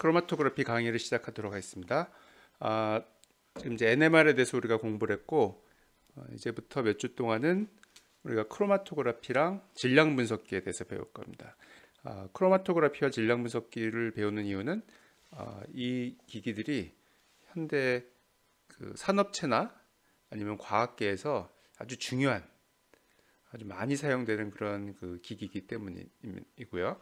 크로마토그래피 강의를 시작하도록 하겠습니다. 지금 이제 NMR에 대해서 우리가 공부를 했고, 이제부터 몇 주 동안은 우리가 크로마토그래피랑 질량 분석기에 대해서 배울 겁니다. 크로마토그래피와 질량 분석기를 배우는 이유는 이 기기들이 현대 그 산업체나 아니면 과학계에서 아주 중요한, 아주 많이 사용되는 그런 그 기기이기 때문이고요.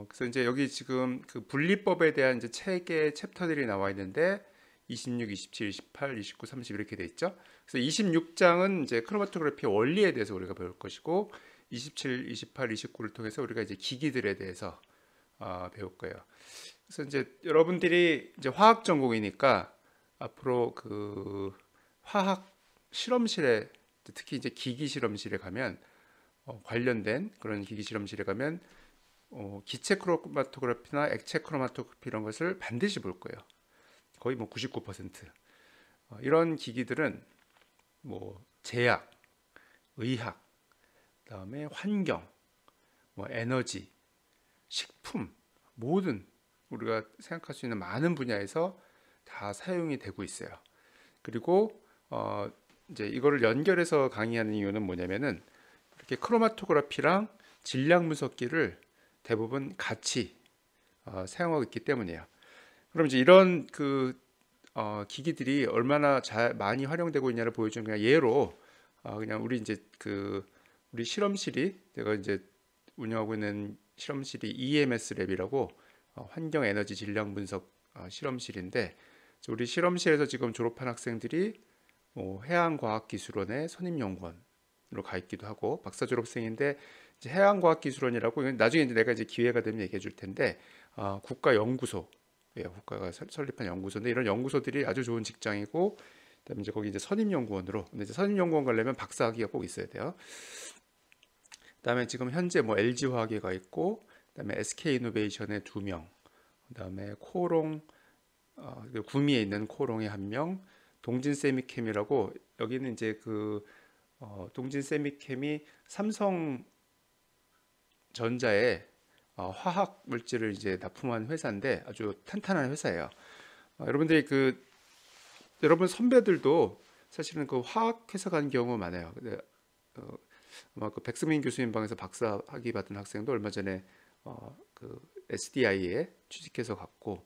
그래서 이제 여기 지금 그 분리법에 대한 이제 책의 챕터들이 나와 있는데 26, 27, 28, 29, 30 이렇게 돼 있죠. 그래서 26장은 이제 크로마토그래피 원리에 대해서 우리가 배울 것이고 27, 28, 29를 통해서 우리가 이제 기기들에 대해서 배울 거예요. 그래서 이제 여러분들이 이제 화학 전공이니까 앞으로 그 화학 실험실에 특히 이제 기기 실험실에 가면 관련된 그런 기기 실험실에 가면 기체 크로마토그래피나 액체 크로마토그래피 이런 것을 반드시 볼 거예요. 거의 뭐 99%. 이런 기기들은 뭐 제약, 의학, 그다음에 환경, 뭐 에너지, 식품 모든 우리가 생각할 수 있는 많은 분야에서 다 사용이 되고 있어요. 그리고 이제 이거를 연결해서 강의하는 이유는 뭐냐면은 이렇게 크로마토그래피랑 질량 분석기를 대부분 같이 사용하고 있기 때문이에요. 그럼 이제 이런 그 기기들이 얼마나 많이 활용되고 있냐를 보여주는 그냥 예로 그냥 우리 이제 그 우리 실험실이 제가 이제 운영하고 있는 실험실이 EMS 랩이라고 환경 에너지 질량 분석 실험실인데 우리 실험실에서 지금 졸업한 학생들이 해양과학기술원의 선임연구원으로 가 있기도 하고 박사 졸업생인데 이제 해양과학기술원이라고 나중에 이제 내가 이제 기회가 되면 얘기해 줄 텐데 국가연구소 국가가 설립한 연구소인데 이런 연구소들이 아주 좋은 직장이고 그다음에 이제 거기 이제 선임연구원으로 근데 이제 선임연구원 가려면 박사학위가 꼭 있어야 돼요. 그다음에 지금 현재 뭐 LG화학에 가 있고 그다음에 SK이노베이션에 2명 그다음에 코롱 구미에 있는 코롱에 1명 동진세미캠이라고 여기는 이제 그 동진세미캠이 삼성전자에 화학 물질을 이제 납품한 회사인데 아주 탄탄한 회사예요. 여러분들이 그 여러분 선배들도 사실은 그 화학 회사 간 경우 많아요. 근데 아마 그 백승민 교수님 방에서 박사 학위 받은 학생도 얼마 전에 그 SDI에 취직해서 갔고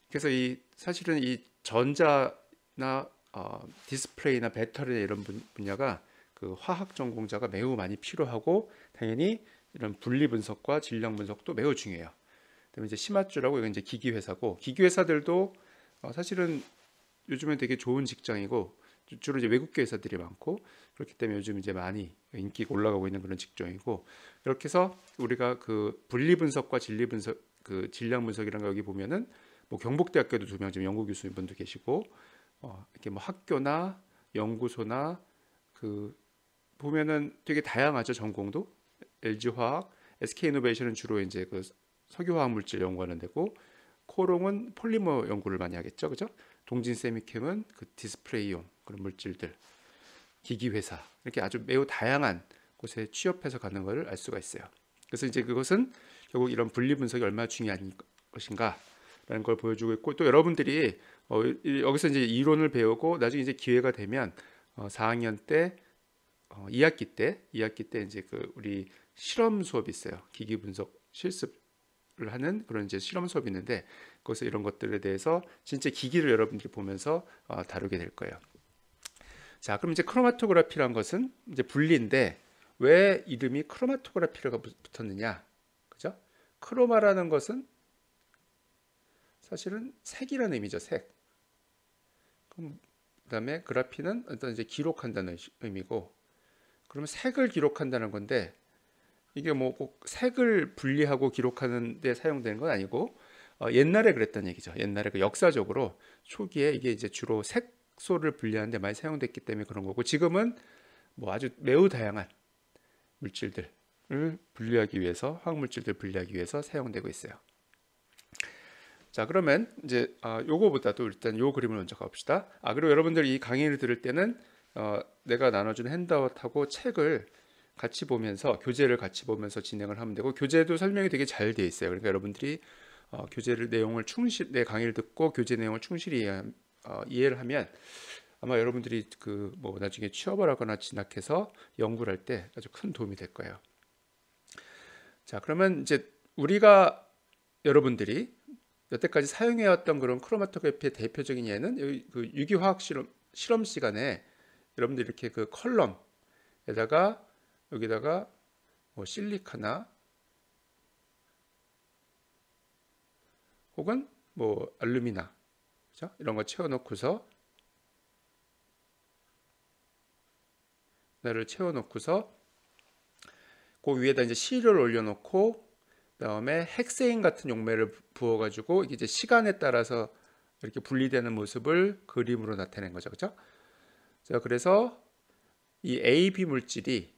그래서 이 사실은 이 전자나 디스플레이나 배터리 이런 분야가 그 화학 전공자가 매우 많이 필요하고 당연히 이런 분리 분석과 질량 분석도 매우 중요해요. 그다음에 이제 시마추라고 이건 이제 기기 회사고 기기 회사들도 사실은 요즘은 되게 좋은 직장이고 주로 이제 외국계 회사들이 많고 그렇기 때문에 요즘 이제 많이 인기가 올라가고 있는 그런 직종이고 이렇게 해서 우리가 그 분리 분석과 진리 분석 그 질량 분석이라는 거 여기 보면은 뭐 경북대학교도 2명 지금 연구 교수님분도 계시고 이렇게 뭐 학교나 연구소나 그 보면은 되게 다양하죠 전공도 LG화학, SK이노베이션은 주로 이제 그 석유화학 물질 연구하는 데고 코롱은 폴리머 연구를 많이 하겠죠, 그죠? 동진세미캠은 그 디스플레이용 그런 물질들, 기기 회사 이렇게 아주 매우 다양한 곳에 취업해서 가는 것을 알 수가 있어요. 그래서 이제 그것은 결국 이런 분리 분석이 얼마나 중요한 것인가라는 걸 보여주고 있고 또 여러분들이 여기서 이제 이론을 배우고 나중에 이제 기회가 되면 4학년 때 2학기 때 이제 그 우리 실험 수업이 있어요. 기기 분석 실습을 하는 그런 이제 실험 수업이 있는데 거기서 이런 것들에 대해서 진짜 기기를 여러분들이 보면서 다루게 될 거예요. 자, 그럼 이제 크로마토그래피란 것은 이제 분리인데 왜 이름이 크로마토그래피가 붙었느냐? 그죠? 크로마라는 것은 사실은 색이라는 의미죠. 색. 그다음에 그래피는 어떤 이제 기록한다는 의미고 그러면 색을 기록한다는 건데 이게 뭐 꼭 색을 분리하고 기록하는 데 사용되는 건 아니고 옛날에 그랬던 얘기죠. 옛날에 그 역사적으로 초기에 이게 이제 주로 색소를 분리하는 데 많이 사용됐기 때문에 그런 거고 지금은 뭐 아주 매우 다양한 물질들을 분리하기 위해서 화학 물질들 분리하기 위해서 사용되고 있어요. 자, 그러면 이제 요거보다도 일단 요 그림을 먼저 가봅시다. 그리고 여러분들 이 강의를 들을 때는 내가 나눠준 핸드아웃하고 책을 같이 보면서 교재를 같이 보면서 진행을 하면 되고 교재도 설명이 되게 잘 돼 있어요. 그러니까 여러분들이 교재를 내용을 내 강의를 듣고 교재 내용을 충실히 이해를 하면 아마 여러분들이 그 뭐 나중에 취업을 하거나 진학해서 연구를 할 때 아주 큰 도움이 될 거예요. 자, 그러면 이제 우리가 여러분들이 여태까지 사용해왔던 그런 크로마토그래피의 대표적인 예는 여기 그 유기화학 실험 시간에 여러분들이 이렇게 그 컬럼에다가 여기다가 뭐 실리카나 혹은 뭐 알루미나, 그죠? 이런 거 채워놓고서 나를 채워놓고서 그 위에다 이제 실을 올려놓고 그다음에 헥세인 같은 용매를 부어가지고 이게 이제 시간에 따라서 이렇게 분리되는 모습을 그림으로 나타낸 거죠, 그죠? 자, 그래서 이 AB 물질이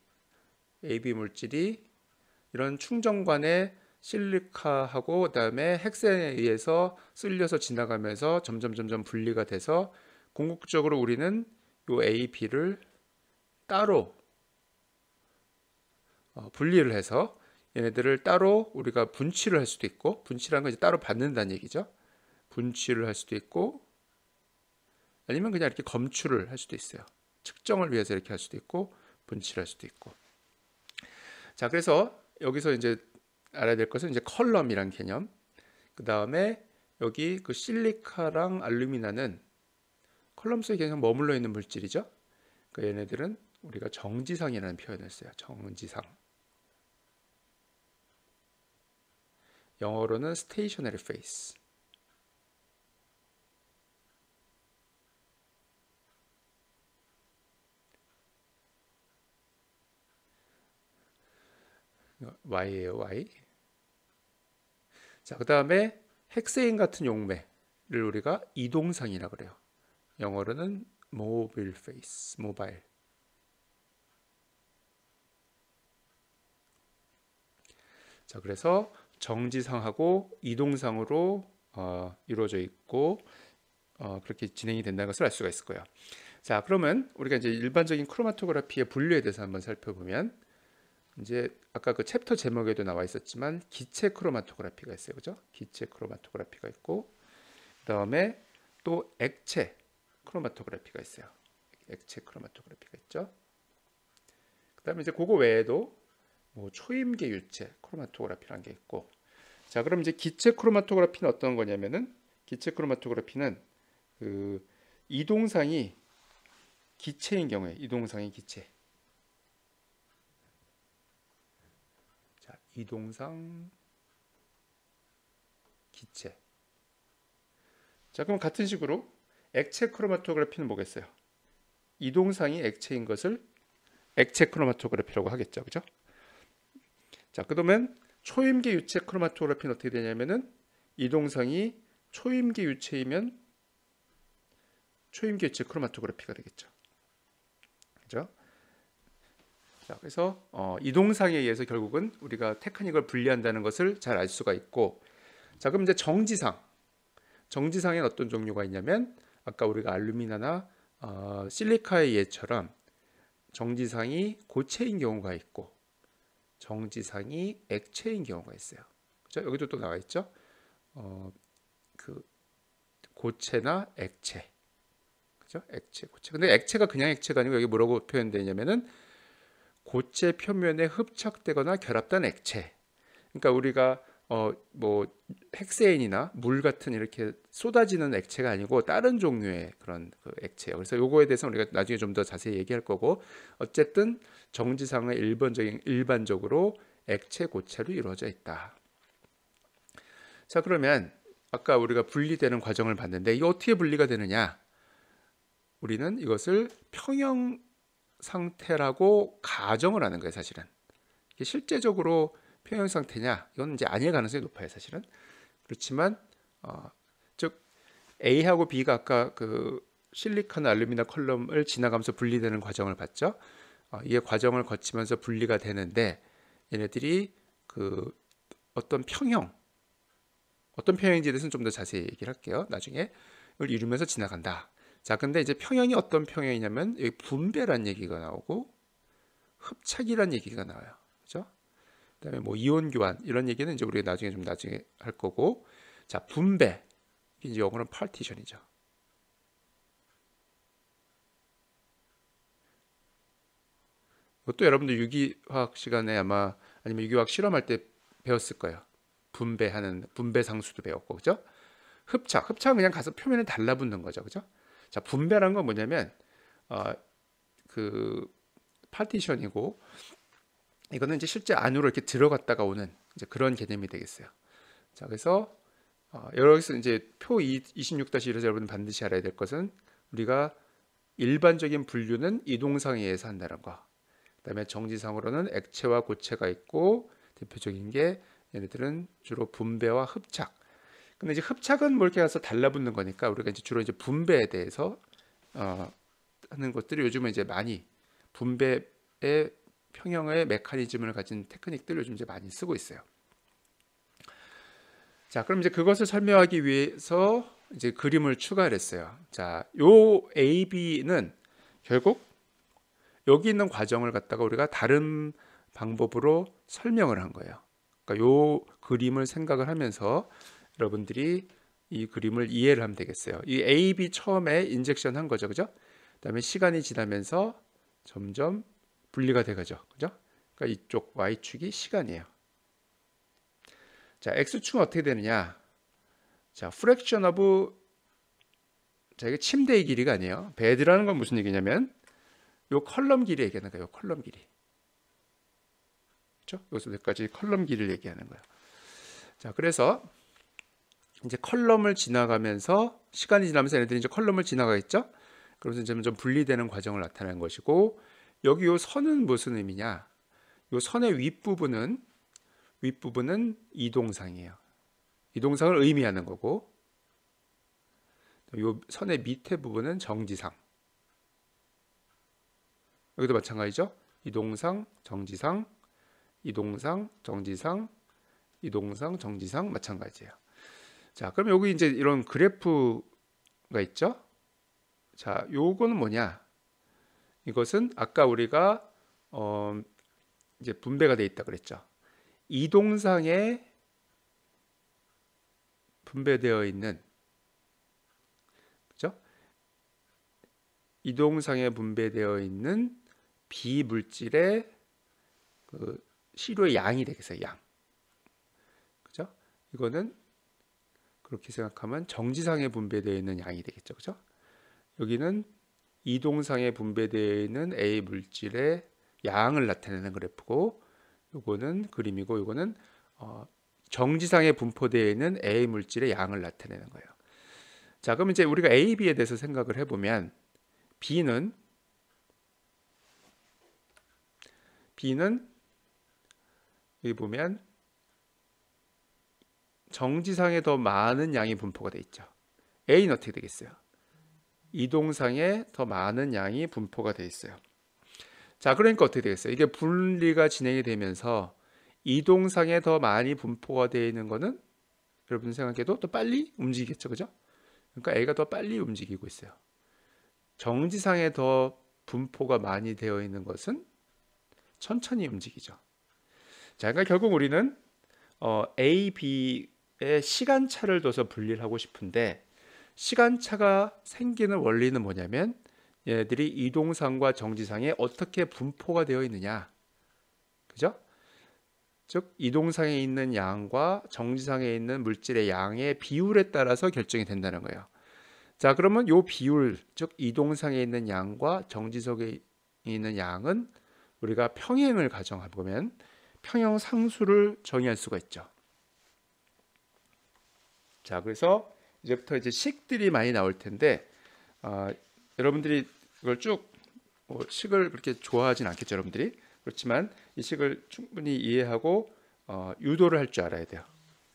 이런 충전관에 실리카하고 그다음에 헥센에 의해서 쓸려서 지나가면서 점점 분리가 돼서 궁극적으로 우리는 이 AB를 따로 분리를 해서 얘네들을 따로 우리가 분치를 할 수도 있고, 분치라는 건 이제 따로 받는다는 얘기죠. 분치를 할 수도 있고 아니면 그냥 이렇게 검출을 할 수도 있어요. 측정을 위해서 이렇게 할 수도 있고 분치를 할 수도 있고. 자, 그래서 여기서 이제 알아야 될 것은 이제 컬럼이란 개념. 그 다음에 여기 그 실리카랑 알루미나는 컬럼 속에 그냥 머물러 있는 물질이죠. 그 얘네들은 우리가 정지상이라는 표현을 써요. 정지상. 영어로는 stationary phase. Y예요, Y. 자, 그 다음에 헥세인 같은 용매를 우리가 이동상이라 그래요. 영어로는 mobile phase, 모바일. 자, 그래서 정지상하고 이동상으로 이루어져 있고 그렇게 진행이 된다는 것을 알 수가 있을 거예요. 자, 그러면 우리가 이제 일반적인 크로마토그래피의 분류에 대해서 한번 살펴보면 이제 아까 그 챕터 제목에도 나와 있었지만 기체 크로마토그래피가 있어요, 그죠? 기체 크로마토그래피가 있고 그다음에 또 액체 크로마토그래피가 있어요. 액체 크로마토그래피가 있죠. 그다음에 이제 그거 외에도 뭐 초임계 유체 크로마토그래피라는 게 있고. 자, 그럼 이제 기체 크로마토그래피는 어떤 거냐면은 기체 크로마토그래피는 그 이동상이 기체인 경우에 이동상이 기체. 자, 이동상 기체. 자, 그럼 같은 식으로 액체 크로마토그래피는 뭐겠어요? 이동상이 액체인 것을 액체 크로마토그래피라고 하겠죠, 그죠? 자, 그러면 초임계 유체 크로마토그래피는 어떻게 되냐면은 이동상이 초임계 유체이면 초임계 유체 크로마토그래피가 되겠죠, 그죠? 자, 그래서 이동상에 의해서 결국은 우리가 테크닉을 분리한다는 것을 잘 알 수가 있고. 자, 그럼 이제 정지상에는 어떤 종류가 있냐면 아까 우리가 알루미나나 실리카의 예처럼 정지상이 고체인 경우가 있고 정지상이 액체인 경우가 있어요. 그죠? 여기도 또 나와 있죠. 그 고체나 액체, 그죠? 액체, 고체. 근데 액체가 그냥 액체가 아니고 여기 뭐라고 표현되냐면은 고체 표면에 흡착되거나 결합된 액체. 그러니까 우리가 뭐 헥세인이나 물 같은 이렇게 쏟아지는 액체가 아니고 다른 종류의 그런 그 액체예요. 그래서 요거에 대해서 우리가 나중에 좀 더 자세히 얘기할 거고, 어쨌든 정지상은 일반적으로 액체 고체로 이루어져 있다. 자, 그러면 아까 우리가 분리되는 과정을 봤는데 이게 어떻게 분리가 되느냐? 우리는 이것을 평형 상태라고 가정을 하는 거예요, 사실은. 이게 실제적으로 평형 상태냐? 이건 이제 아닐 가능성이 높아요, 사실은. 그렇지만 즉 A하고 B가 아까 그 실리카나 알루미나 컬럼을 지나가면서 분리되는 과정을 봤죠. 이게 과정을 거치면서 분리가 되는데 얘네들이 그 어떤 평형인지에 대해서는 좀 더 자세히 얘기를 할게요, 나중에. 이걸 이루면서 지나간다. 자, 근데 이제 평형이 어떤 평형이냐면 여기 분배란 얘기가 나오고 흡착이란 얘기가 나와요, 그죠? 그다음에 뭐 이온 교환 이런 얘기는 이제 우리가 나중에 할 거고. 자, 분배. 이제 영어로는 partition이죠. 이것도 여러분들 유기화학 시간에 아마 아니면 유기화학 실험할 때 배웠을 거예요. 분배 상수도 배웠고, 그죠? 흡착은 그냥 가서 표면에 달라붙는 거죠, 그죠? 자, 분배라는 건 뭐냐면 그 파티션이고, 이거는 이제 실제 안으로 이렇게 들어갔다가 오는 이제 그런 개념이 되겠어요. 자, 그래서 여기서 이제 표 26-1에서 여러분 반드시 알아야 될 것은 우리가 일반적인 분류는 이동상에 의해서 한다는 거. 그다음에 정지상으로는 액체와 고체가 있고, 대표적인 게 얘네들은 주로 분배와 흡착. 근데 이제 흡착은 뭐 이렇게 가서 달라붙는 거니까 우리가 이제 주로 이제 분배에 대해서 하는 것들이 요즘은 이제 많이 분배의 평형의 메커니즘을 가진 테크닉들 요즘 이제 많이 쓰고 있어요. 자, 그럼 이제 그것을 설명하기 위해서 이제 그림을 추가했어요. 자, 요 AB는 결국 여기 있는 과정을 갖다가 우리가 다른 방법으로 설명을 한 거예요. 그러니까 요 그림을 생각을 하면서 여러분들이 이 그림을 이해를 하면 되겠어요. 이 AB 처음에 인젝션 한 거죠, 그죠? 그다음에 시간이 지나면서 점점 분리가 돼가죠, 그죠? 그러니까 이쪽 Y축이 시간이에요. 자, X축은 어떻게 되느냐? 자, fraction of, 자, 이게 침대의 길이가 아니에요. bed라는 건 무슨 얘기냐면 요 컬럼 길이 얘기하는 거예요. 컬럼 길이. 그렇죠? 여기서 여기까지 컬럼 길이를 얘기하는 거예요. 자, 그래서 이제 컬럼을 지나가면서 시간이 지나면서 얘네들이 이제 컬럼을 지나가겠죠? 그러면서 점점 분리되는 과정을 나타내는 것이고, 여기 요 선은 무슨 의미냐? 요 선의 윗부분은 이동상이에요. 이동상을 의미하는 거고, 요 선의 밑에 부분은 정지상. 여기도 마찬가지죠. 이동상, 정지상, 이동상, 정지상, 이동상, 정지상 마찬가지예요. 자, 그럼 여기 이제 이런 그래프가 있죠. 자, 요거는 뭐냐? 이것은 아까 우리가 이제 분배가 돼 있다 그랬죠. 이동상에 분배되어 있는, 그죠? 이동상에 분배되어 있는 비물질의 그 시료의 양이 되겠어요. 양. 그죠? 이거는 그렇게 생각하면 정지상에 분배되어 있는 양이 되겠죠. 그죠? 여기는 이동상에 분배되어 있는 A 물질의 양을 나타내는 그래프고, 요거는 그림이고, 요거는 정지상에 분포되어 있는 A 물질의 양을 나타내는 거예요. 자, 그럼 이제 우리가 A, B에 대해서 생각을 해보면 B는 여기 보면 정지상에 더 많은 양이 분포가 되어 있죠. A는 어떻게 되겠어요? 이동상에 더 많은 양이 분포가 되어 있어요. 자, 그러니까 어떻게 되겠어요? 이게 분리가 진행이 되면서 이동상에 더 많이 분포가 되어 있는 거는 여러분 생각해도 또 빨리 움직이겠죠, 그죠? 그러니까 A가 더 빨리 움직이고 있어요. 정지상에 더 분포가 많이 되어 있는 것은 천천히 움직이죠. 자, 그러니까 결국 우리는 A, B의 시간차를 둬서 분리를 하고 싶은데, 시간차가 생기는 원리는 뭐냐면 얘네들이 이동상과 정지상에 어떻게 분포가 되어 있느냐, 그죠? 즉 이동상에 있는 양과 정지상에 있는 물질의 양의 비율에 따라서 결정이 된다는 거예요. 자, 그러면 요 비율, 즉 이동상에 있는 양과 정지석에 있는 양은 우리가 평행을 가정해보면 평형 상수를 정의할 수가 있죠. 자, 그래서 이제부터 이제 식들이 많이 나올 텐데, 여러분들이 이걸 쭉 식을 그렇게 좋아하진 않겠죠, 여러분들이. 그렇지만 이 식을 충분히 이해하고 유도를 할 줄 알아야 돼요.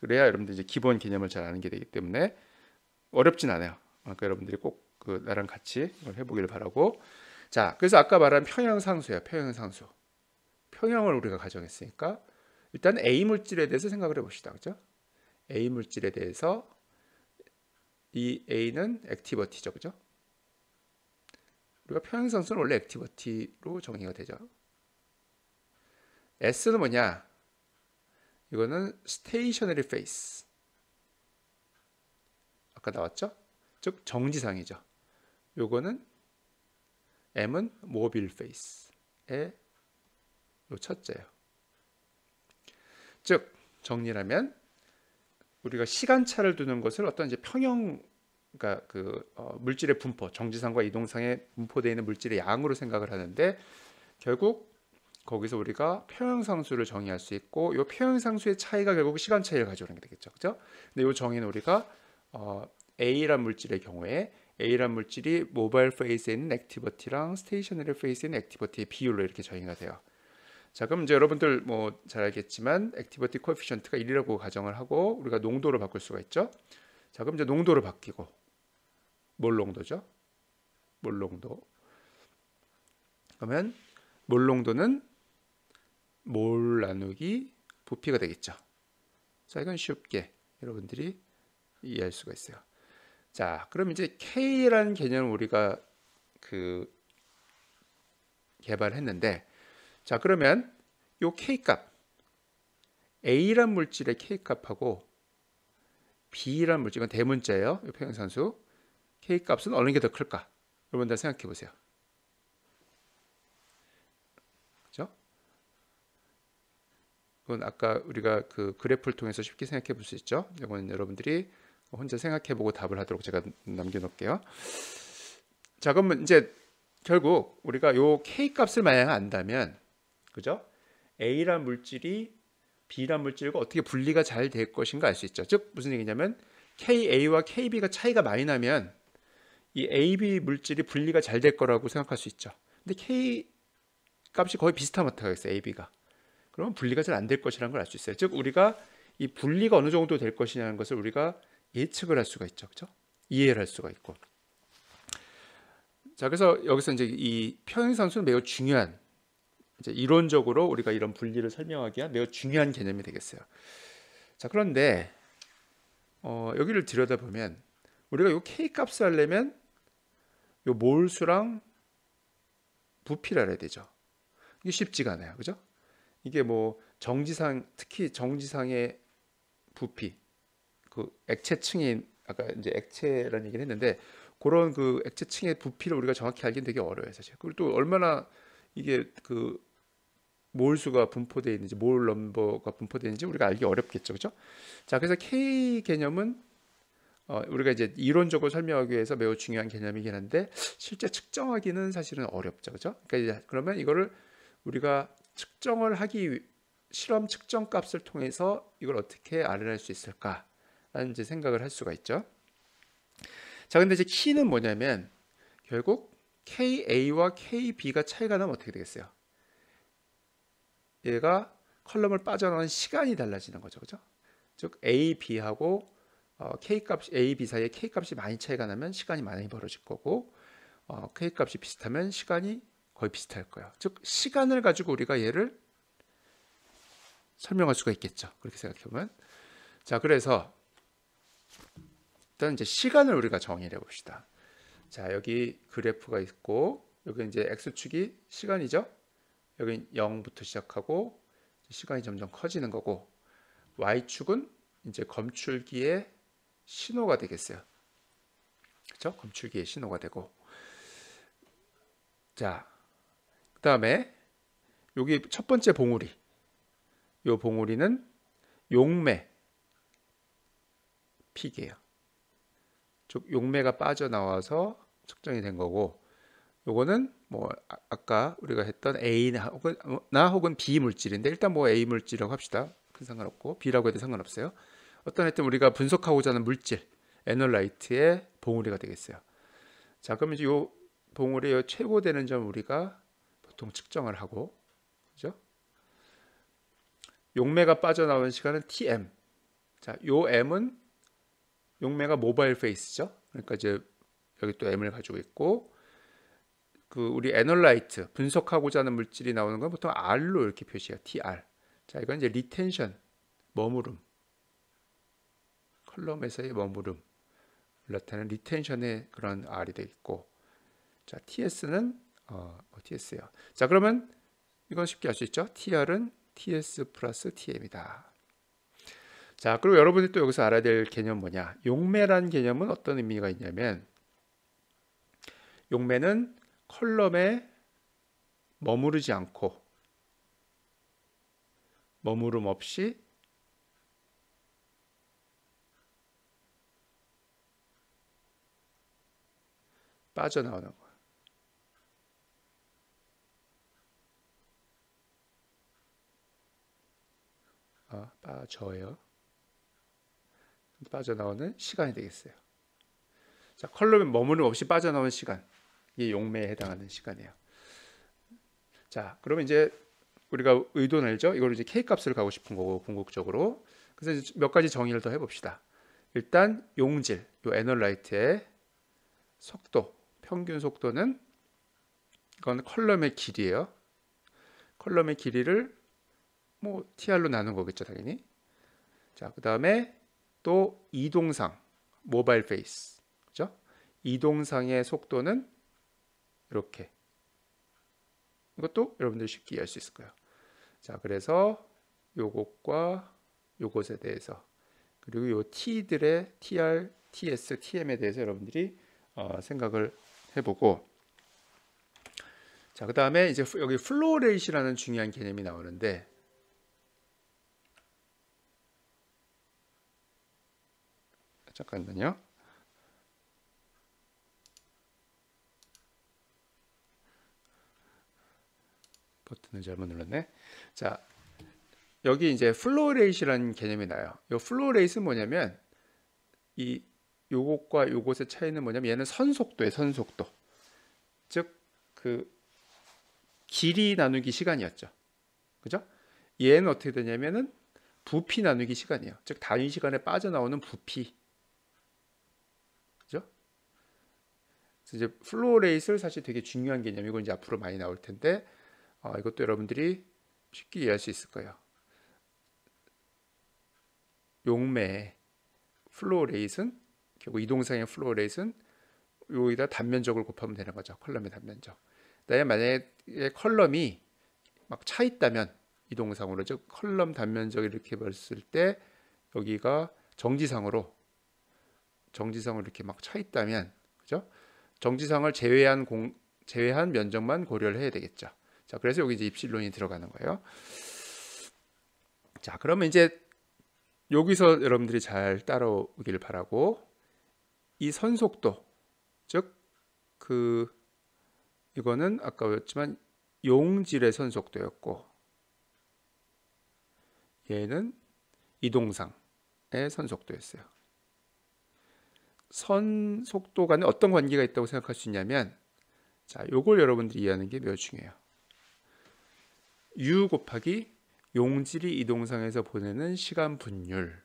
그래야 여러분들 이제 기본 개념을 잘 아는 게 되기 때문에 어렵진 않아요. 그러니까 여러분들이 꼭 나랑 같이 이걸 해보기를 바라고. 자, 그래서 아까 말한 평형상수예요. 평형상수. 평형을 우리가 가정했으니까 일단 A 물질에 대해서 생각을 해봅시다. 그죠? A 물질에 대해서 이 A는 액티버티죠, 그죠? 우리가 평형상수는 원래 액티버티로 정의가 되죠. S는 뭐냐? 이거는 스테이셔너리 페이스. 아까 나왔죠? 즉 정지상이죠. 요거는 M은 모빌 페이스의 요 첫째예요. 즉 정리하면 우리가 시간차를 두는 것을 어떤 이제 평형, 그러니까 물질의 분포, 정지상과 이동상에 분포되어 있는 물질의 양으로 생각을 하는데, 결국 거기서 우리가 평형상수를 정의할 수 있고, 이 평형상수의 차이가 결국 시간 차이를 가져오는 게 되겠죠, 그렇죠? 근데 이 정의는 우리가 A란 물질의 경우에 A란 물질이 모바일 페이스에 있는 액티비티랑 스테이셔너리 페이스에 있는 액티비티의 비율로 이렇게 정의가 돼요. 자, 그럼 이제 여러분들 뭐 잘 알겠지만 액티비티 코에피션트가 1이라고 가정을 하고 우리가 농도를 바꿀 수가 있죠. 자, 그럼 이제 농도를 바뀌고 몰 농도죠. 몰 농도. 그러면 몰 농도는 몰 나누기 부피가 되겠죠. 자, 이건 쉽게 여러분들이 이해할 수가 있어요. 자, 그럼 이제 K라는 개념을 우리가 개발했는데, 자, 그러면 요 K값, A란 물질의 K값하고 B란 물질은 대문자예요. 이 평형상수. K값은 어느 게 더 클까? 여러분들 생각해 보세요. 그죠? 그건 아까 우리가 그 그래프를 통해서 쉽게 생각해 볼 수 있죠. 이건 여러분들이 혼자 생각해 보고 답을 하도록 제가 남겨 놓을게요. 자, 그러면 이제 결국 우리가 요 K값을 만약 안다면, 그죠? A란 물질이 B란 물질과 어떻게 분리가 잘 될 것인가 알 수 있죠. 즉 무슨 얘기냐면 KA와 KB가 차이가 많이 나면 이 AB 물질이 분리가 잘 될 거라고 생각할 수 있죠. 근데 K 값이 거의 비슷하면 어떡하겠어요, AB가. 그러면 분리가 잘 안 될 것이라는 걸 알 수 있어요. 즉 우리가 이 분리가 어느 정도 될 것이냐는 것을 우리가 예측을 할 수가 있죠. 그렇죠? 이해를 할 수가 있고. 자, 그래서 여기서 이제 이 평형상수는 매우 중요한, 이제 이론적으로 우리가 이런 분리를 설명하기 위한 매우 중요한 개념이 되겠어요. 자, 그런데 여기를 들여다보면 우리가 이 K 값을 하려면 이 몰수랑 부피를 알아야 되죠. 이게 쉽지가 않아요, 그죠? 이게 뭐 정지상, 특히 정지상의 부피, 그 액체층이 아까 이제 액체라는 얘기를 했는데, 그런 그 액체층의 부피를 우리가 정확히 알기는 되게 어려워요, 사실. 그리고 또 얼마나 이게 그 몰수가 분포되어 있는지, 몰 넘버가 분포되어 있는지 우리가 알기 어렵겠죠, 그렇죠? 자, 그래서 K 개념은 우리가 이제 이론적으로 설명하기 위해서 매우 중요한 개념이긴 한데 실제 측정하기는 사실은 어렵죠, 그렇죠? 그러니까 이제 그러면 이거를 우리가 측정을 하기, 실험 측정 값을 통해서 이걸 어떻게 알아낼 수 있을까라는 이제 생각을 할 수가 있죠. 자, 근데 이제 키는 뭐냐면 결국 KA와 KB가 차이가 나면 어떻게 되겠어요? 얘가 컬럼을 빠져나오는 시간이 달라지는 거죠, 그죠? 즉 A, B하고 K 값, A, B 사이에 K 값이 많이 차이가 나면 시간이 많이 벌어질 거고, K 값이 비슷하면 시간이 거의 비슷할 거예요. 즉 시간을 가지고 우리가 얘를 설명할 수가 있겠죠. 그렇게 생각해 보면. 자, 그래서 일단 이제 시간을 우리가 정의를 해봅시다. 자, 여기 그래프가 있고 여기 이제 x축이 시간이죠. 여기 0부터 시작하고 시간이 점점 커지는 거고, y축은 이제 검출기의 신호가 되겠어요. 그렇죠? 검출기의 신호가 되고. 자, 그다음에 여기 첫 번째 봉우리. 요 봉우리는 용매 픽이에요. 즉 용매가 빠져나와서 측정이 된 거고, 요거는 뭐 아까 우리가 했던 A나 혹은 B 물질인데, 일단 뭐 A 물질이라고 합시다. 큰 상관없고 B라고 해도 상관없어요. 어떤 하여튼 우리가 분석하고자 하는 물질 애널라이트의 봉우리가 되겠어요. 자, 그러면 이제 요 봉우리의 최고되는 점 우리가 보통 측정을 하고, 그죠? 용매가 빠져나오는 시간은 TM. 자, 요 M은 용매가 모바일 페이스죠. 그러니까 이제 여기 또 M을 가지고 있고, 그 우리 애널라이트 분석하고자 하는 물질이 나오는 건 보통 R로 이렇게 표시해요. TR. 자, 이건 이제 리텐션, 머무름, 컬럼에서의 머무름 나타내는 리텐션의 그런 R이 되겠고, 자, TS는 TS예요. 자, 그러면 이건 쉽게 알 수 있죠. TR은 TS 플러스 TM이다. 자, 그리고 여러분이 또 여기서 알아야 될 개념 뭐냐? 용매란 개념은 어떤 의미가 있냐면 용매는 컬럼에 머무르지 않고 머무름 없이 빠져나오는 거예요. 빠져요. 빠져나오는 시간이 되겠어요. 자, 컬럼에 머무름 없이 빠져나오는 시간. 이게 용매에 해당하는 시간이에요. 자, 그러면 이제 우리가 의도는 알죠? 이걸 이제 K 값을 가고 싶은 거고 궁극적으로. 그래서 이제 몇 가지 정의를 더 해봅시다. 일단 용질, 요 에너라이트의 속도, 평균 속도는 이건 컬럼의 길이에요. 컬럼의 길이를 뭐 TR로 나눈 거겠죠, 당연히. 자, 그 다음에 또 이동상, 모바일 페이스, 그죠? 이동상의 속도는 이렇게. 이것도 여러분들이 쉽게 이해할 수 있을 거예요. 자, 그래서 요것과 요것에 대해서 그리고 요 T들의 TR, TS, TM에 대해서 여러분들이 생각을 해보고 자, 그 다음에 이제 여기 플로우 레이트라는 중요한 개념이 나오는데 잠깐만요. 버튼을 잘못 눌렀네. 자, 여기 이제 플로우 레이트라는 개념이 나요. 이 플로우 레이트는 뭐냐면 이 요것과 요것의 차이는 뭐냐면 얘는 선속도예요. 선속도. 즉 그 길이 나누기 시간이었죠. 그죠? 얘는 어떻게 되냐면은 부피 나누기 시간이에요. 즉 단위 시간에 빠져나오는 부피. 그죠? 그래서 이제 플로우 레이트를 사실 되게 중요한 개념이고 이제 앞으로 많이 나올 텐데 이것도 여러분들이 쉽게 이해할 수 있을 거예요. 용매의 플로우 레이트는 결국 이동상의 플로우 레이트는 여기다 단면적을 곱하면 되는 거죠. 컬럼의 단면적. 그다음에 만약에 컬럼이 막 차 있다면 이동상으로 즉 컬럼 단면적을 이렇게 봤을 때 여기가 정지상으로 이렇게 막 차 있다면 그죠? 정지상을 제외한 면적만 고려를 해야 되겠죠. 자, 그래서 여기 이제 입실론이 들어가는 거예요. 자, 그러면 이제 여기서 여러분들이 잘 따라오길 바라고 이 선속도 즉 이거는 아까 보였지만 용질의 선속도였고 얘는 이동상의 선속도였어요. 선속도 간에 어떤 관계가 있다고 생각할 수 있냐면 자, 요걸 여러분들이 이해하는 게 매우 중요해요. U 곱하기 용질이 이동상에서 보내는 시간 분율.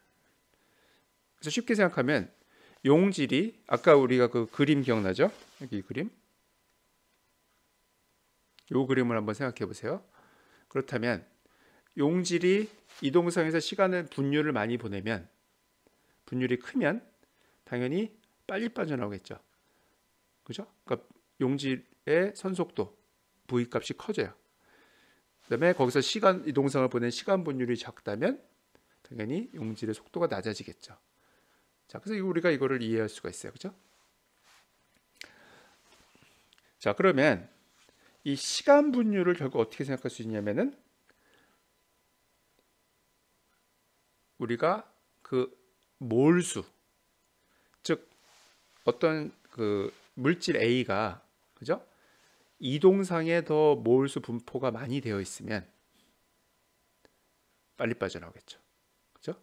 그래서 쉽게 생각하면 용질이 아까 우리가 그 그림 기억나죠? 여기 그림. 요 그림을 한번 생각해 보세요. 그렇다면 용질이 이동상에서 시간을 분율을 많이 보내면 분율이 크면 당연히 빨리 빠져나오겠죠. 그죠? 그러니까 용질의 선속도 V 값이 커져요. 그다음에 거기서 시간 이동상을 보낸 시간 분율이 작다면 당연히 용질의 속도가 낮아지겠죠. 자, 그래서 우리가 이거를 이해할 수가 있어요. 그죠? 자, 그러면 이 시간 분율을 결국 어떻게 생각할 수 있냐면은 우리가 그 몰수 즉 어떤 그 물질 A가 그죠? 이동상에 더 몰수 분포가 많이 되어 있으면 빨리 빠져나오겠죠. 그죠?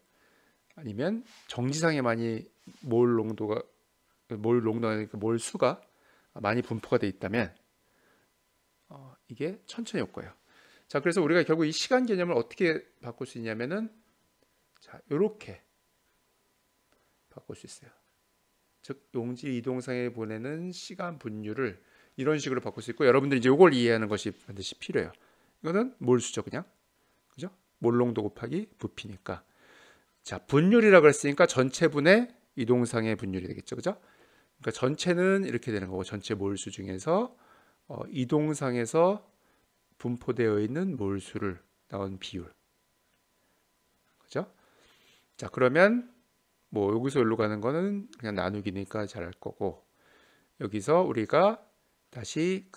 아니면 정지상에 많이 몰수가 많이 분포가 되어 있다면 이게 천천히 올 거예요. 자, 그래서 우리가 결국 이 시간 개념을 어떻게 바꿀 수 있냐면은 자, 이렇게 바꿀 수 있어요. 즉 용질 이동상에 보내는 시간 분율을 이런 식으로 바꿀 수 있고 여러분들이 이제 이걸 이해하는 것이 반드시 필요해요. 이거는 몰수죠, 그냥. 그죠? 몰농도 곱하기 부피니까. 자, 분율이라고 했으니까 전체분의 이동상의 분율이 되겠죠. 그죠? 그러니까 전체는 이렇게 되는 거고 전체 몰수 중에서 이동상에서 분포되어 있는 몰수를 나온 비율. 그죠? 자, 그러면 뭐 여기서 여기로 가는 거는 그냥 나누기니까 잘 알 거고, 여기서 우리가 다시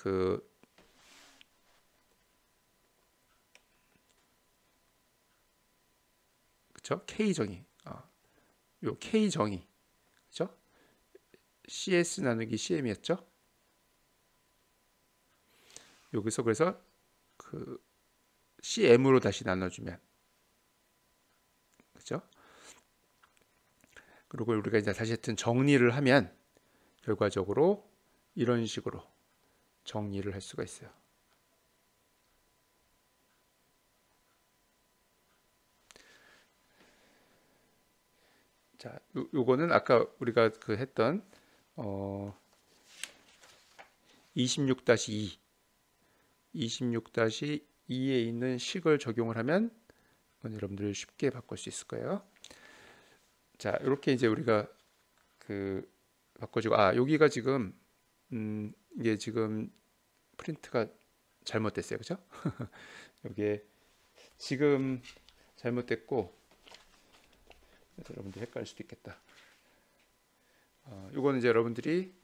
그쵸? K 정의, 요 K 정의, 그죠? CS 나누기 CM이었죠? 여기서 그래서 그 CM으로 다시 나눠주면, 그죠? 그리고 우리가 이제 다시 하여튼 정리를 하면 결과적으로 이런 식으로 정리를 할 수가 있어요. 자, 요거는 아까 우리가 했던 26-2 26-2에 있는 식을 적용을 하면 여러분들 쉽게 바꿀 수 있을 거예요. 자, 이렇게 이제 우리가 바꿔주고, 여기가 지금 이게 지금 프린트가 잘못됐어요, 그죠? 여기에 지금 잘못됐고, 여러분들 헷갈릴 수도 있겠다. 이거는 이제 여러분들이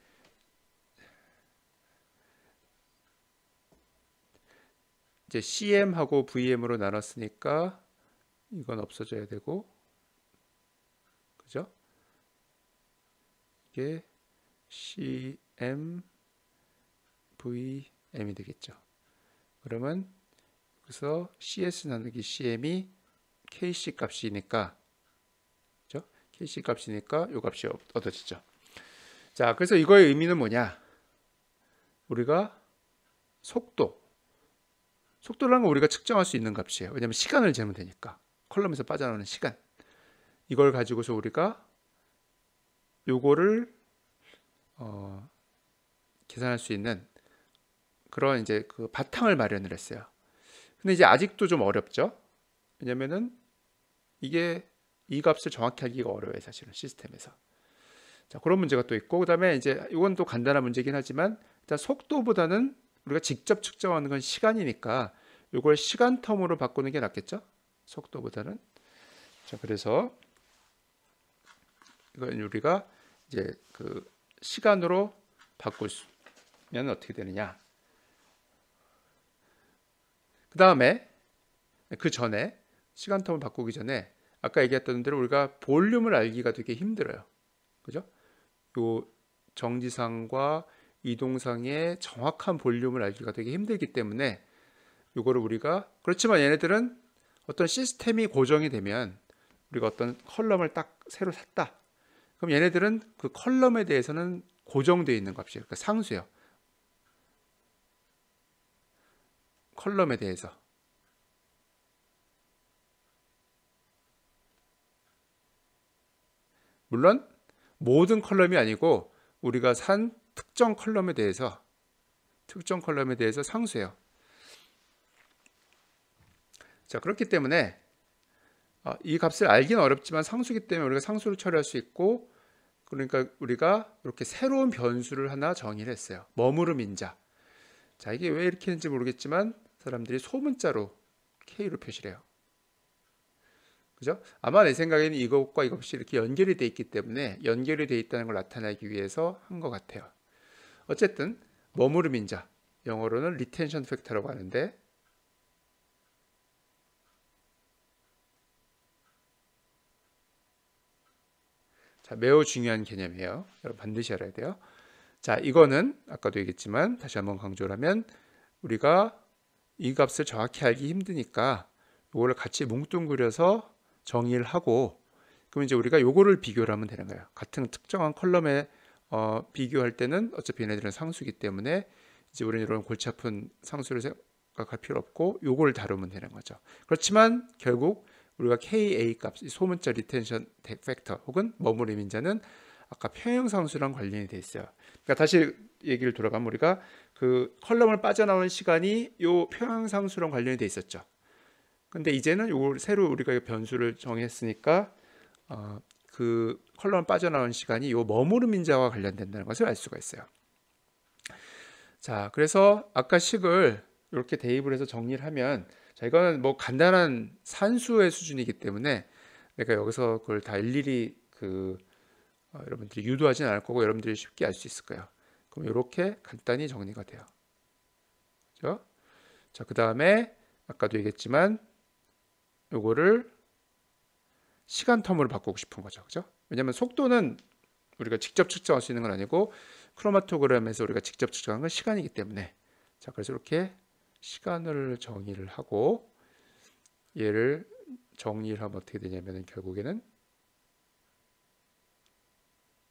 이제 CM하고 VM으로 나눴으니까 이건 없어져야 되고, 그죠? 이게 CM, VM이 되겠죠. 그러면 그래서 CS 나누기 CM이 KC 값이니까, 그죠? KC 값이니까 이 값이 얻어지죠. 자, 그래서 이거의 의미는 뭐냐? 우리가 속도라는 건 우리가 측정할 수 있는 값이에요. 왜냐하면 시간을 재면 되니까. 컬럼에서 빠져나오는 시간. 이걸 가지고서 우리가 요거를 계산할 수 있는 그런 이제 바탕을 마련을 했어요. 근데 이제 아직도 좀 어렵죠. 왜냐면은 이게 이 값을 정확히 하기가 어려워요, 사실은 시스템에서. 자, 그런 문제가 또 있고, 그다음에 이제 이건 또 간단한 문제긴 하지만 일단 속도보다는 우리가 직접 측정하는 건 시간이니까 이걸 시간 텀으로 바꾸는 게 낫겠죠? 속도보다는. 자, 그래서 이건 우리가 이제 시간으로 바꾸면 어떻게 되느냐? 그 다음에 그 전에 시간 텀을 바꾸기 전에 아까 얘기했던 대로 우리가 볼륨을 알기가 되게 힘들어요. 그죠? 요 정지상과 이동상의 정확한 볼륨을 알기가 되게 힘들기 때문에 요거를 우리가, 그렇지만 얘네들은 어떤 시스템이 고정이 되면 우리가 어떤 컬럼을 딱 새로 샀다. 그럼 얘네들은 그 컬럼에 대해서는 고정되어 있는 값이에요. 그러니까 상수예요. 컬럼에 대해서. 물론 모든 컬럼이 아니고 우리가 산 특정 컬럼에 대해서 상수예요. 자, 그렇기 때문에 이 값을 알기는 어렵지만 상수기 때문에 우리가 상수를 처리할 수 있고, 그러니까 우리가 이렇게 새로운 변수를 하나 정의를 했어요. 머무름 인자. 자, 이게 왜 이렇게 했는지 모르겠지만 사람들이 소문자로 K로 표시를 해요. 그죠? 아마 내 생각에는 이것과 이것이 이렇게 연결이 돼 있기 때문에 연결이 돼 있다는 걸 나타내기 위해서 한 것 같아요. 어쨌든 머무름 인자, 영어로는 리텐션 팩터라고 하는데, 자, 매우 중요한 개념이에요. 여러분 반드시 알아야 돼요. 자, 이거는 아까도 얘기했지만 다시 한번 강조를 하면 우리가 이 값을 정확히 알기 힘드니까 이거를 같이 뭉뚱그려서 정의를 하고, 그럼 이제 우리가 요거를 비교를 하면 되는 거예요. 같은 특정한 컬럼에 비교할 때는 어차피 얘네들은 상수기 때문에 이제 우리는 이런 골치 아픈 상수를 생각할 필요 없고 요거를 다루면 되는 거죠. 그렇지만 결국 우리가 KA 값, 소문자 리텐션 팩터 혹은 머무름 인자는 아까 평형상수랑 관련이 돼 있어요. 그러니까 다시 얘기를 돌아가면 우리가 그 컬럼을 빠져나오는 시간이 요 평형상수랑 관련이 돼 있었죠. 근데 이제는 요 새로 우리가 변수를 정했으니까 그 컬럼을 빠져나오는 시간이 요 머무름 인자와 관련된다는 것을 알 수가 있어요. 자, 그래서 아까 식을 이렇게 대입을 해서 정리를 하면, 자, 이거는 뭐 간단한 산수의 수준이기 때문에 내가 여기서 그걸 다 일일이 여러분들이 유도하진 않을 거고 여러분들이 쉽게 알 수 있을 거예요. 그럼 이렇게 간단히 정리가 돼요. 그죠? 자, 그 다음에 아까도 얘기했지만 요거를 시간 텀으로 바꾸고 싶은 거죠. 그죠? 왜냐하면 속도는 우리가 직접 측정할 수 있는 건 아니고 크로마토그램에서 우리가 직접 측정한 건 시간이기 때문에, 자, 그래서 이렇게 시간을 정의를 하고 얘를 정리를 하면 어떻게 되냐면 결국에는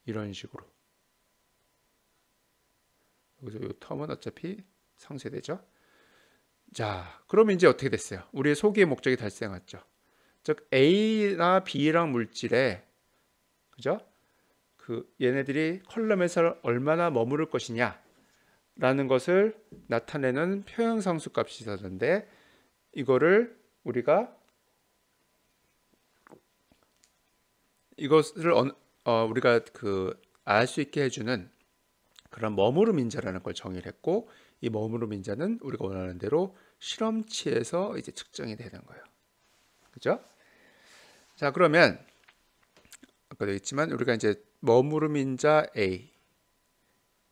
이런 식으로, 여기서 이 텀은 어차피 상쇄되죠. 자, 그러면 이제 어떻게 됐어요? 우리의 소기의 목적이 달성했죠. 즉 A나 B랑 물질에, 그죠? 얘네들이 컬럼에서 얼마나 머무를 것이냐 라는 것을 나타내는 표현상수 값이 있었는데, 이거를 우리가 이것을 우리가 알 수 있게 해주는 그런 머무름 인자라는 걸 정의를 했고, 이 머무름 인자는 우리가 원하는 대로 실험치에서 이제 측정이 되는 거예요. 그죠? 자, 그러면 아까도 했지만 우리가 이제 머무름 인자 A,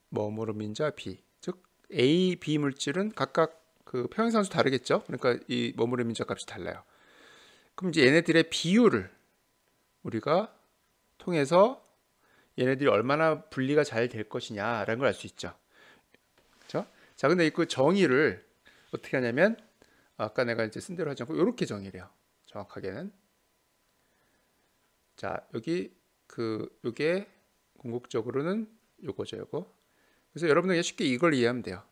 머무름 인자 B, 즉 A, B 물질은 각각 평행상수 다르겠죠? 그러니까 이 머무름 인자 값이 달라요. 그럼 이제 얘네들의 비율을 우리가 통해서 얘네들이 얼마나 분리가 잘 될 것이냐라는 걸 알 수 있죠. 그렇죠? 자, 근데 그 정의를 어떻게 하냐면 아까 내가 이제 쓴 대로 하지 않고 이렇게 정의를 해요. 정확하게는. 자, 여기 요게 궁극적으로는 요거죠, 요거. 그래서 여러분들 쉽게 이걸 이해하면 돼요.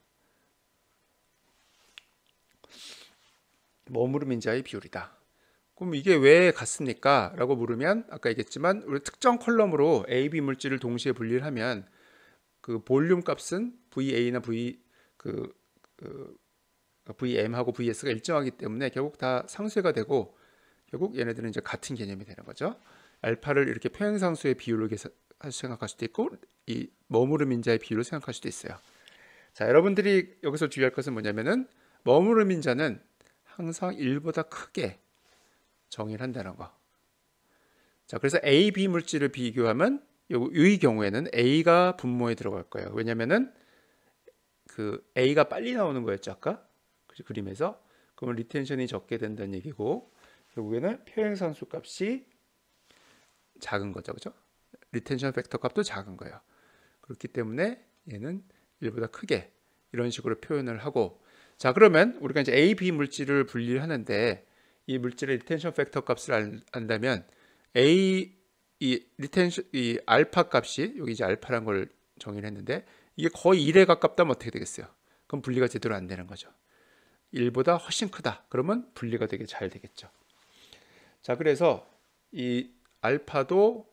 머무름 인자의 비율이다. 그럼 이게 왜 같습니까? 라고 물으면 아까 얘기했지만 우리 특정 컬럼으로 A, B 물질을 동시에 분리를 하면 그 볼륨 값은 VA나 VM하고 VS가 일정하기 때문에 결국 다 상쇄가 되고 결국 얘네들은 이제 같은 개념이 되는 거죠. 알파를 이렇게 평행상수의 비율로 생각할 수도 있고 이 머무름 인자의 비율로 생각할 수도 있어요. 자, 여러분들이 여기서 주의할 것은 뭐냐면은 머무름 인자는 항상 1보다 크게 정의를 한다는 거. 자, 그래서 A, B 물질을 비교하면 이 경우에는 A가 분모에 들어갈 거예요. 왜냐면은 A가 빨리 나오는 거였죠, 아까 그림에서. 그러면 리텐션이 적게 된다는 얘기고 결국에는 평행상수 값이 작은 거죠, 그죠? 리텐션 팩터 값도 작은 거예요. 그렇기 때문에 얘는 1보다 크게 이런 식으로 표현을 하고, 자, 그러면 우리가 이제 A, B 물질을 분리를 하는데 이 물질의 리텐션 팩터 값을 안다면 이 알파 값이 여기 이제 알파란 걸 정의를 했는데 이게 거의 1에 가깝다면 어떻게 되겠어요? 그럼 분리가 제대로 안 되는 거죠. 1보다 훨씬 크다. 그러면 분리가 되게 잘 되겠죠. 자, 그래서 이 알파도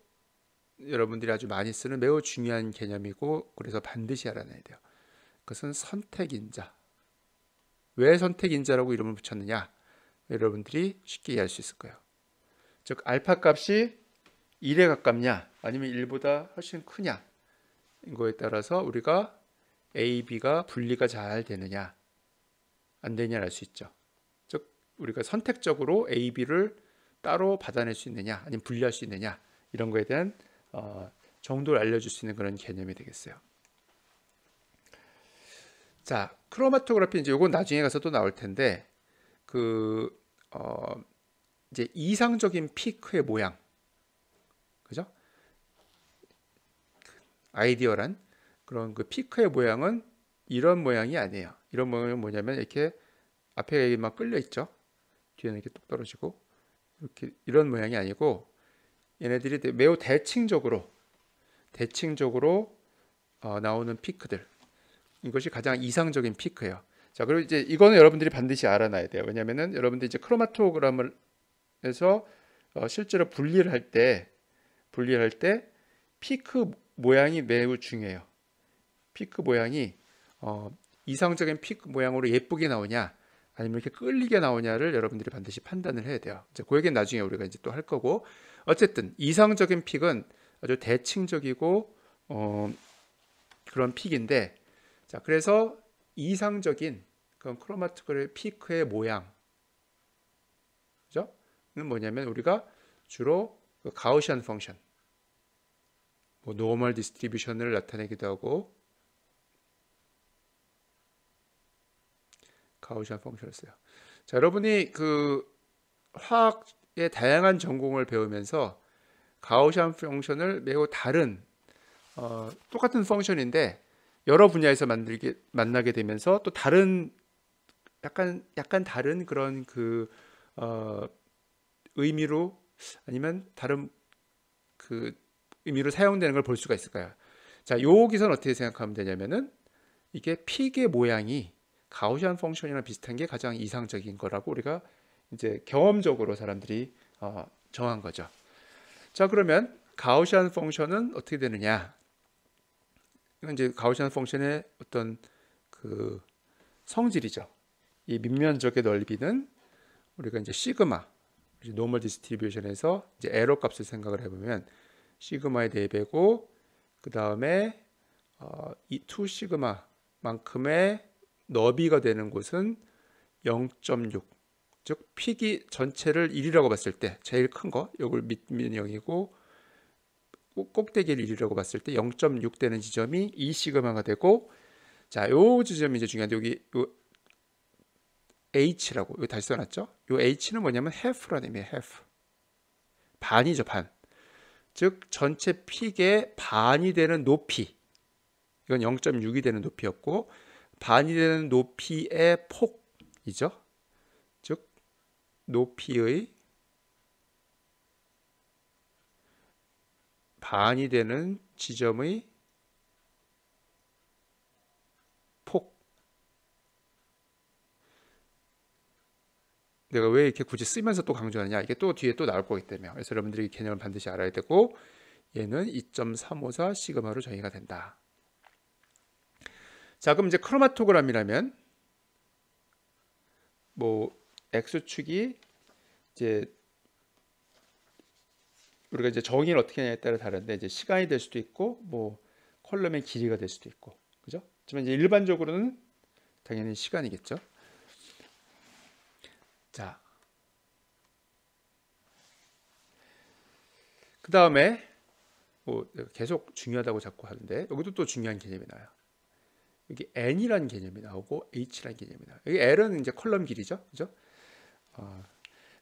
여러분들이 아주 많이 쓰는 매우 중요한 개념이고 그래서 반드시 알아내야 돼요. 그것은 선택인자. 왜 선택인자라고 이름을 붙였느냐? 여러분들이 쉽게 이해할 수 있을 거예요. 즉 알파 값이 1에 가깝냐 아니면 1보다 훨씬 크냐 이거에 따라서 우리가 A, B가 분리가 잘 되느냐 안 되냐를 알 수 있죠. 즉 우리가 선택적으로 A, B를 따로 받아낼 수 있느냐 아니면 분리할 수 있느냐 이런 거에 대한 정도를 알려줄 수 있는 그런 개념이 되겠어요. 자, 크로마토그래피 이제 이건 나중에 가서 또 나올 텐데 이제 이상적인 피크의 모양, 그죠? 아이디어란 그런 피크의 모양은 이런 모양이 아니에요. 이런 모양은 뭐냐면 이렇게 앞에 막 끌려 있죠. 뒤에는 이렇게 뚝 떨어지고 이렇게 이런 모양이 아니고 얘네들이 매우 대칭적으로 나오는 피크들. 이것이 가장 이상적인 피크예요. 자, 그리고 이제 이거는 여러분들이 반드시 알아놔야 돼요. 왜냐면은 여러분들이 이제 크로마토그램을 해서 실제로 분리를 할 때 피크 모양이 매우 중요해요. 피크 모양이 이상적인 피크 모양으로 예쁘게 나오냐 아니면 이렇게 끌리게 나오냐를 여러분들이 반드시 판단을 해야 돼요. 이제 그 얘기는 나중에 우리가 이제 또 할 거고, 어쨌든 이상적인 픽은 아주 대칭적이고 그런 픽인데, 자, 그래서 이상적인 그런 크로마토그래피 피크의 모양, 그죠? 는 뭐냐면 우리가 주로 가우시안 펑션, 뭐 노멀 디스트리뷰션을 나타내기도 하고 가우시안 펑션을 써요. 자, 여러분이 그 화학의 다양한 전공을 배우면서 가우시안 펑션을 매우 다른 똑같은 펑션인데 여러 분야에서 만나게 되면서 또 다른 약간 다른 그런 그 의미로 아니면 다른 그 의미로 사용되는 걸 볼 수가 있을까요? 자, 여기서는 어떻게 생각하면 되냐면은 이게 픽의 모양이 가우시안 펑션이랑 비슷한 게 가장 이상적인 거라고 우리가 이제 경험적으로 사람들이 정한 거죠. 자, 그러면 가우시안 펑션은 어떻게 되느냐? 이건 이제 가우시안 펑션의 어떤 그 성질이죠. 이 밑면적의 넓이는 우리가 이제 시그마, 노멀 디스트리뷰션에서 이제 에러 값을 생각을 해보면 시그마의 4배고 그 다음에 이 2 시그마만큼의 너비가 되는 곳은 0.6, 즉 픽이 전체를 1이라고 봤을 때 제일 큰 거, 이걸 밑면 0이고 꼭대기를 1이라고 봤을 때 0.6 되는 지점이 2 시그마가 되고, 자, 요 지점이 이제 중요한데 여기 요 H라고 여기 다시 써놨죠? 요 H는 뭐냐면 half라는 의미예요. half. 반이죠, 반. 즉 전체 픽의 반이 되는 높이, 이건 0.6이 되는 높이였고 반이 되는 높이의 폭이죠. 즉 높이의 반이 되는 지점의 폭. 내가 왜 이렇게 굳이 쓰면서 또 강조하느냐, 이게 또 뒤에 또 나올 거기 때문에. 그래서 여러분들이 이 개념을 반드시 알아야 되고, 얘는 2.354 시그마로 정의가 된다. 자, 그럼 이제 크로마토그램이라면 뭐 X축이 이제 우리가 이제 정의를 어떻게 하냐에 따라 다른데 이제 시간이 될 수도 있고 뭐 컬럼의 길이가 될 수도 있고, 그죠? 하지만 이제 일반적으로는 당연히 시간이겠죠. 자, 그 다음에 뭐 계속 중요하다고 자꾸 하는데 여기도 또 중요한 개념이 나와요. 여기 n이라는 개념이 나오고 h라는 개념이 나와요. 여기 l은 이제 컬럼 길이죠, 그죠?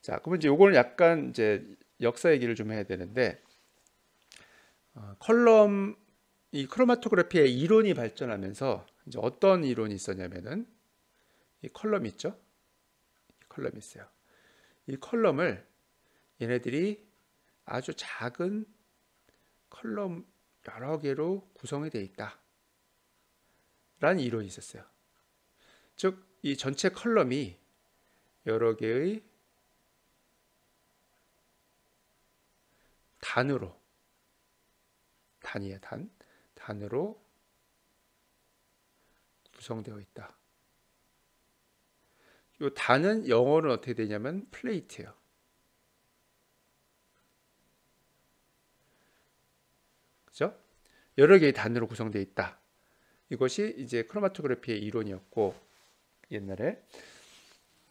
자, 그러면 이제 요거는 약간 이제 역사 얘기를 좀 해야 되는데, 컬럼 이 크로마토그래피의 이론이 발전하면서 이제 어떤 이론이 있었냐면은 이 컬럼 있죠? 이 컬럼이 있어요. 이 컬럼을 얘네들이 아주 작은 컬럼 여러 개로 구성이 되어 있다 라는 이론이 있었어요. 즉 이 전체 컬럼이 여러 개의 단으로, 단이에요, 단으로 구성되어 있다. 이 단은 영어로는 어떻게 되냐면 플레이트예요. 그죠? 여러 개의 단으로 구성되어 있다. 이것이 이제 크로마토그래피의 이론이었고 옛날에.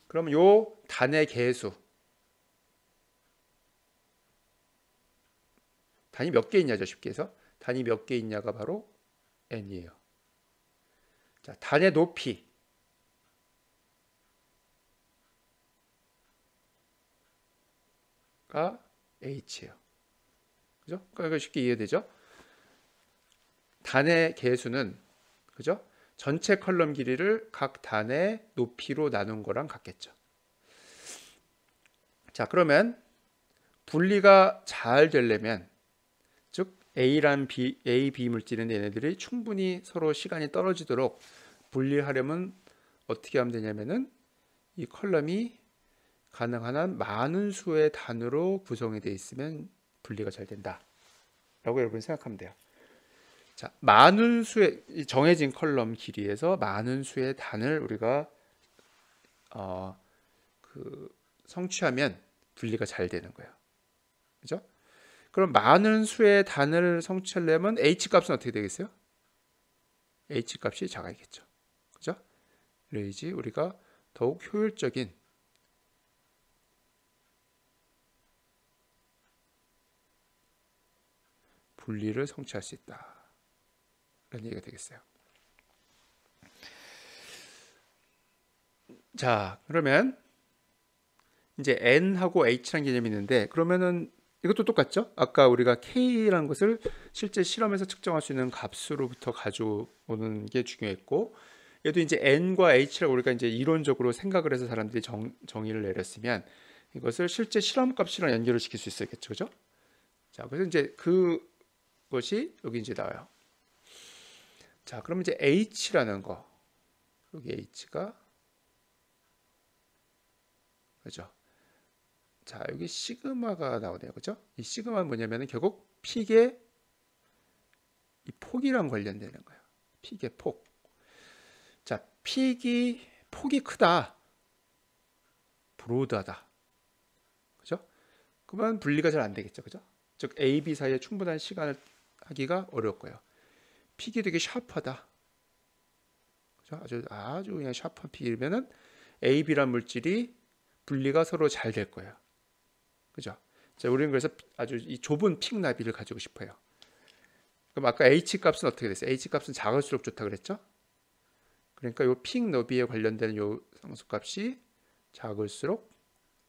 그러면 요 단의 개수, 단이 몇 개 있냐죠. 쉽게 해서 단이 몇 개 있냐가 바로 n이에요. 자, 단의 높이가 h예요. 그죠? 그러니까 쉽게 이해되죠? 단의 개수는, 그죠? 전체 컬럼 길이를 각 단의 높이로 나눈 거랑 같겠죠. 자, 그러면 분리가 잘 되려면, 즉 A란 A, B 물질인 얘네들이 충분히 서로 시간이 떨어지도록 분리하려면 어떻게 하면 되냐면은 이 컬럼이 가능한 한 많은 수의 단으로 구성이 되어 있으면 분리가 잘 된다 라고 여러분이 생각하면 돼요. 자, 많은 수의 정해진 컬럼 길이에서 많은 수의 단을 우리가 성취하면 분리가 잘 되는 거예요. 그죠? 그럼 많은 수의 단을 성취하려면 h 값은 어떻게 되겠어요? h 값이 작아야겠죠. 그죠? 그래야지 우리가 더욱 효율적인 분리를 성취할 수 있다. 라는 얘기가 되겠어요. 자, 그러면 이제 n하고 h라는 개념이 있는데, 그러면은 이것도 똑같죠? 아까 우리가 k라는 것을 실제 실험에서 측정할 수 있는 값으로부터 가져오는 게 중요했고, 얘도 이제 n과 h라고 우리가 이제 이론적으로 생각을 해서 사람들이 정의를 내렸으면 이것을 실제 실험값이랑 연결을 시킬 수 있었겠죠, 그죠? 자, 그래서 이제 그것이 여기 이제 나와요. 자, 그럼 이제 h라는 거, 여기 h가 그죠? 자, 여기 시그마가 나오네요, 그죠? 이 시그마는 뭐냐면은 결국 픽의 이 폭이랑 관련되는 거예요. 픽의 폭. 자, 폭이 크다, 브로드하다, 그죠? 그러면 분리가 잘 안 되겠죠, 그죠? 즉 A, B 사이에 충분한 시간을 하기가 어려울 거예요. 픽이 되게 샤프하다, 그죠? 아주 그냥 샤프한 픽이면은 A, B란 물질이 분리가 서로 잘 될 거예요, 그죠? 자, 우리는 그래서 아주 이 좁은 픽 나비를 가지고 싶어요. 그럼 아까 H 값은 어떻게 됐어요? H 값은 작을수록 좋다 그랬죠? 그러니까 요 픽 너비에 관련되는 요 상수값이 작을수록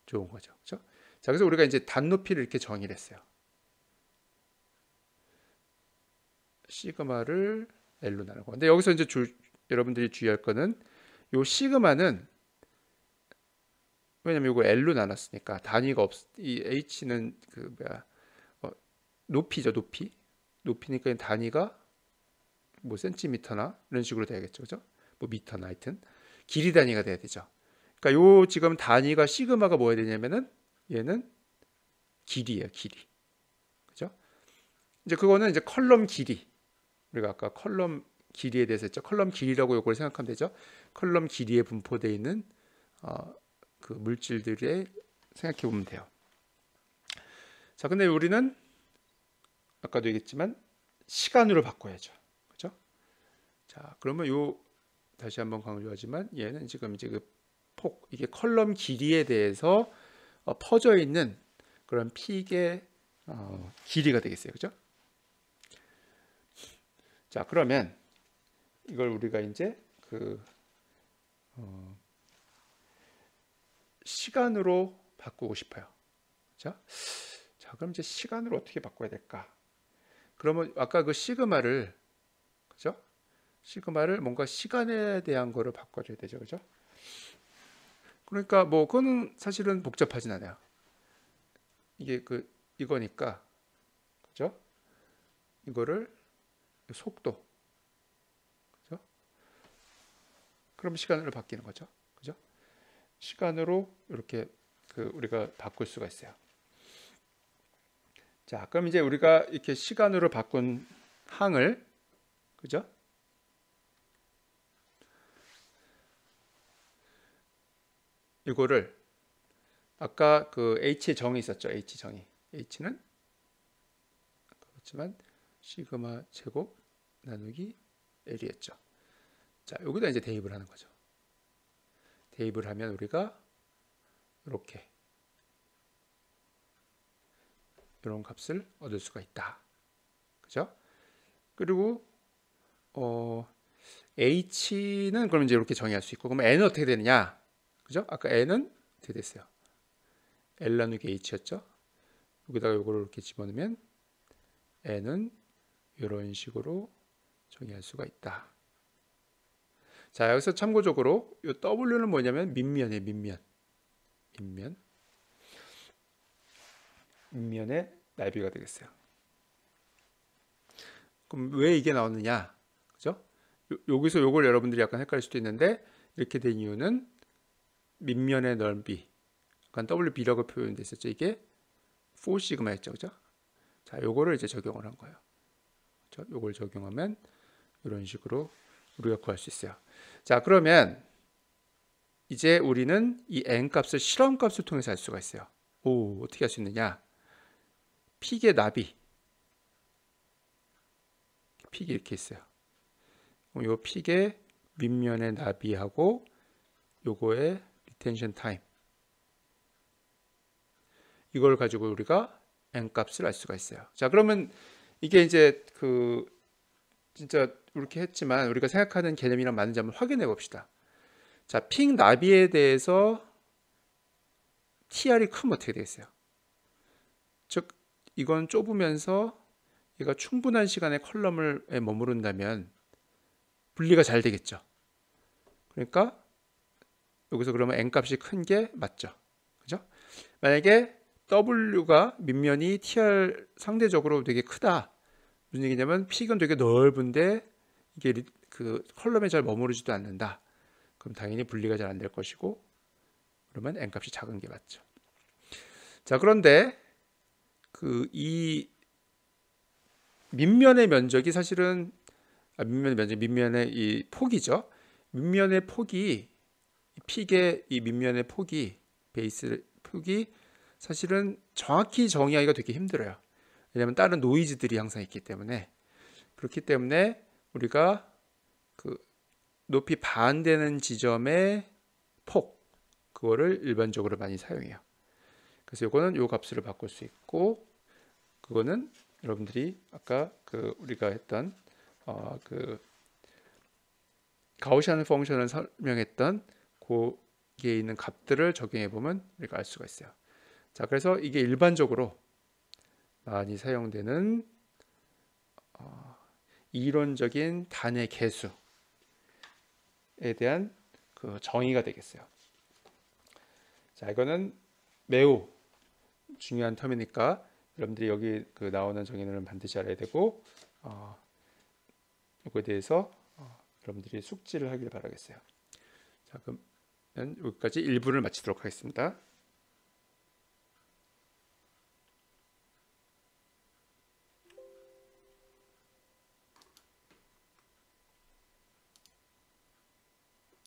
좋은 거죠, 그죠? 자, 그래서 우리가 이제 단높이를 이렇게 정의를 했어요. 시그마를 L로 나누고. 근데 여기서 이제 여러분들이 주의할 거는 요 시그마는, 왜냐면 이거 L로 나눴으니까 단위가 이 H는 그 높이죠, 높이니까 단위가 뭐 센티미터나 이런 식으로 돼야겠죠, 그죠? 뭐 미터나 하여튼 길이 단위가 돼야 되죠. 그러니까 요 지금 단위가 시그마가 뭐야 되냐면은 얘는 길이에요, 길이, 그죠? 이제 그거는 이제 컬럼 길이, 우리가 아까 컬럼 길이에 대해서 했죠. 컬럼 길이라고 이걸 생각하면 되죠. 컬럼 길이에 분포되어 있는 그 물질들에 생각해 보면 돼요. 자, 근데 우리는 아까도 얘기했지만 시간으로 바꿔야죠, 그죠? 자, 그러면 다시 한번 강조하지만 얘는 지금 이제 그 폭, 이게 컬럼 길이에 대해서 퍼져 있는 그런 픽의 길이가 되겠어요, 그죠? 자, 그러면 이걸 우리가 이제 시간으로 바꾸고 싶어요. 자, 그럼 이제 시간으로 어떻게 바꿔야 될까? 그러면 아까 그 시그마를, 그죠? 시그마를 뭔가 시간에 대한 거를 바꿔줘야 되죠, 그죠? 그러니까 뭐 그거는 사실은 복잡하진 않아요. 이게 이거니까, 그죠? 이거를 속도, 그죠? 그럼 시간으로 바뀌는 거죠, 그죠? 시간으로 이렇게 우리가 바꿀 수가 있어요. 자, 그럼 이제 우리가 이렇게 시간으로 바꾼 항을, 그죠? 이거를 아까 그 H의 정의 있었죠, H 정의. H는 그렇지만 시그마 제곱 나누기 L이었죠. 자, 여기다 이제 대입을 하는 거죠. 대입을 하면 우리가 이렇게 이런 값을 얻을 수가 있다, 그죠? 그리고 H는 그럼 이제 이렇게 정의할 수 있고, 그럼 N은 어떻게 되느냐, 그죠? 아까 N은 어떻게 됐어요? L 나누기 H였죠? 여기다가 이거를 이렇게 집어넣으면 N은 이런 식으로 정의할 수가 있다. 자, 여기서 참고적으로 이 W는 뭐냐면 민면이에요, 민면의 나비가 되겠어요. 그럼 왜 이게 나오느냐, 그죠? 여기서 요걸 여러분들이 약간 헷갈릴 수도 있는데, 이렇게 된 이유는 민면의 넓이, 약간 WB라고 표현됐었죠. 이게 4시그마였죠, 그죠? 자, 요거를 이제 적용을 한 거예요. 그죠? 요걸 적용하면 이런 식으로 우리가 구할 수 있어요. 자, 그러면 이제 우리는 이 n 값을 실험값을 통해서 알 수가 있어요. 어떻게 할 수 있느냐? 픽의 나비, 픽이 이렇게 있어요. 요 픽의 윗면의 나비하고 요거의 리텐션 타임, 이걸 가지고 우리가 n 값을 알 수가 있어요. 자, 그러면 이게 이제 진짜 이렇게 했지만 우리가 생각하는 개념이랑 맞는지 한번 확인해 봅시다. 자, 픽 나비에 대해서 TR이 크면 어떻게 되겠어요? 즉 이건 좁으면서 얘가 충분한 시간에 컬럼에 머무른다면 분리가 잘 되겠죠. 그러니까 여기서 그러면 n 값이 큰 게 맞죠. 그죠? 만약에 W가 밑면이 TR 상대적으로 되게 크다. 무슨 얘기냐면 픽은 되게 넓은데 이게 컬럼에 잘 머무르지도 않는다. 그럼 당연히 분리가 잘 안 될 것이고 그러면 n 값이 작은 게 맞죠. 자, 그런데 이 밑면의 면적이 사실은 밑면의 이 폭이죠. 밑면의 폭이 픽의 이 밑면의 폭이 베이스 폭이 사실은 정확히 정의하기가 되게 힘들어요. 왜냐하면 다른 노이즈들이 항상 있기 때문에. 그렇기 때문에 우리가 높이 반되는 지점의 폭, 그거를 일반적으로 많이 사용해요. 그래서 요거는 요 값으로 바꿀 수 있고, 그거는 여러분들이 아까 우리가 했던 가우시안 펑션을 설명했던 거기에 있는 값들을 적용해 보면 우리가 알 수가 있어요. 자, 그래서 이게 일반적으로 많이 사용되는 이론적인 단의 개수에 대한 정의가 되겠어요. 자, 이거는 매우 중요한 텀이니까 여러분들이 여기 나오는 정의는 반드시 알아야 되고, 이거에 대해서 여러분들이 숙지를 하길 바라겠어요. 자, 그러면 여기까지 1부를 마치도록 하겠습니다.